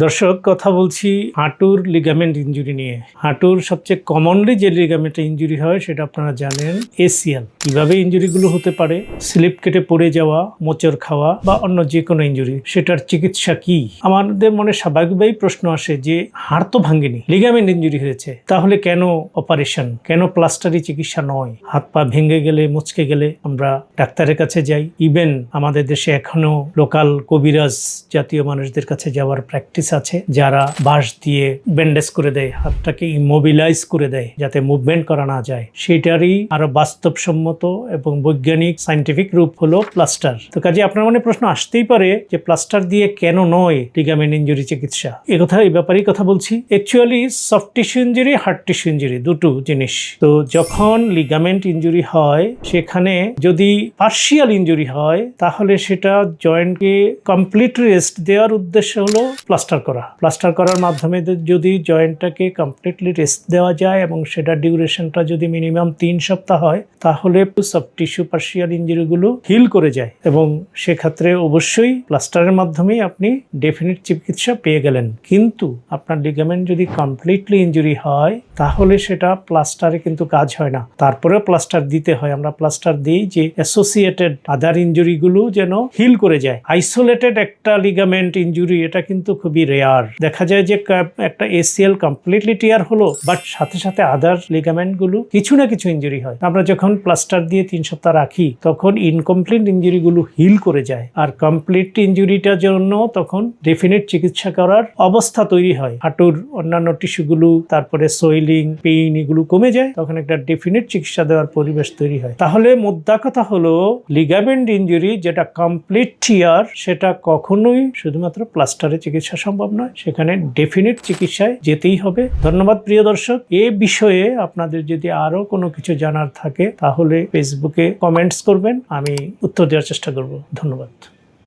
দর্শক, কথা বলছি হাঁটুর লিগামেন্ট ইনজুরি নিয়ে। হাঁটুর সবচেয়ে কমনলি যে লিগামেন্ট ইনজুরি হয় সেটা আপনারা জানেন, এসিএল। কিভাবে ইনজুরিগুলো হতে পারে? স্লিপ কেটে পড়ে যাওয়া, মোচড় খাওয়া বা অন্য যে কোনো ইনজুরি, সেটার চিকিৎসা কি? আমাদের মনে স্বাভাবিকভাবেই প্রশ্ন আসে যে হাড় তো ভাঙেনি, লিগামেন্ট ইনজুরি হয়েছে, তাহলে কেন অপারেশন, কেন প্লাস্টারি চিকিৎসা নয়? হাত পা ভেঙে গেলে, মুচকে গেলে আমরা ডাক্তারের কাছে যাই। ইভেন আমাদের দেশে এখনো লোকাল কবিরাজ জাতীয় মানুষদের কাছে যাওয়ার প্র্যাকটিস আছে, যারা বাঁশ দিয়ে ব্যান্ডেজ করে দেয়, হাতটাকে ইমোবিলাইজ করে দেয় যাতে মুভমেন্ট করা না যায়। সেটারই আরো বাস্তবসম্মত এবং বৈজ্ঞানিক সায়েন্টিফিক রূপ হলো প্লাস্টার। তো কাজে আপনার মনে প্রশ্ন আসতেই পারে যে প্লাস্টার দিয়ে কেন নয় লিগামেন্ট ইনজুরি চিকিৎসা? এই ব্যাপারেই কথা বলছি। Actually soft tissue injury, hard tissue injury দুটো জিনিস। তো যখন লিগামেন্ট ইনজুরি হয়, সেখানে যদি পার্শিয়াল ইনজুরি হয় তাহলে সেটা জয়েন্টকে কমপ্লিট রেস্ট দেওয়ার উদ্দেশ্য হলো প্লাস্টার করা। প্লাস্টার করার মাধ্যমে যদি জয়েন্টটাকে কমপ্লিটলি রেস্ট দেওয়া যায় এবং সেটা ডিউরেশনটা যদি মিনিমাম 3 সপ্তাহ হয়, তাহলে সফট টিস্যু পার্শিয়াল ইনজুরিগুলো হিল করে যায় এবং সেক্ষেত্রে অবশ্যই প্লাস্টারের মাধ্যমেই আপনি ডেফিনিট চিকিৎসা পেয়ে গেলেন। কিন্তু আপনার লিগামেন্ট যদি কমপ্লিটলি ইনজুরি হয় তাহলে সেটা প্লাস্টারে কিন্তু কাজ হয় না, তারপরেও প্লাস্টার দিতে হয়। আমরা প্লাস্টার দিই যে অ্যাসোসিয়েটেড আদার ইনজুরিগুলো যেন হিল করে যায়। আইসোলেটেড একটা লিগামেন্ট ইনজুরি এটা কিন্তু খুবই রেয়ার। দেখা যায় যে একটা এসিএল কমপ্লিটলি টিয়ার হলো, বাট সাথে সাথে আদার লিগামেন্টগুলো কিছু না কিছু ইনজুরি হয়। আমরা যখন প্লাস্টার দিয়ে 3 সপ্তাহ রাখি তখন ইনকমপ্লিট ইনজুরিগুলো হিল করে যায়, আর কমপ্লিট ইনজুরিটার জন্য তখন ডেফিনিট চিকিৎসা করার অবস্থা তৈরি হয়। হাঁটুর অন্যান্য টিস্যুগুলো, তারপরে সোয়েলিং, পেইন এগুলো কমে যায়, তখন একটা ডেফিনিট চিকিৎসা দেওয়ার পরিবেশ তৈরি হয়। তাহলে মোদ্দা কথা হলো লিগামেন্ট ইনজুরি যেটা কমপ্লিট টিয়ার, সেটা কখনোই শুধুমাত্র প্লাস্টারে চিকিৎসা সম্ভব নয়, সেখানে ডেফিনিট চিকিৎসায় যেতেই হবে। ধন্যবাদ প্রিয় দর্শক। এ বিষয়ে আপনাদের যদি আরো কোনো কিছু জানার থাকে তাহলে ফেসবুকে কমেন্টস করবেন, আমি উত্তর দেওয়ার চেষ্টা করব। ধন্যবাদ।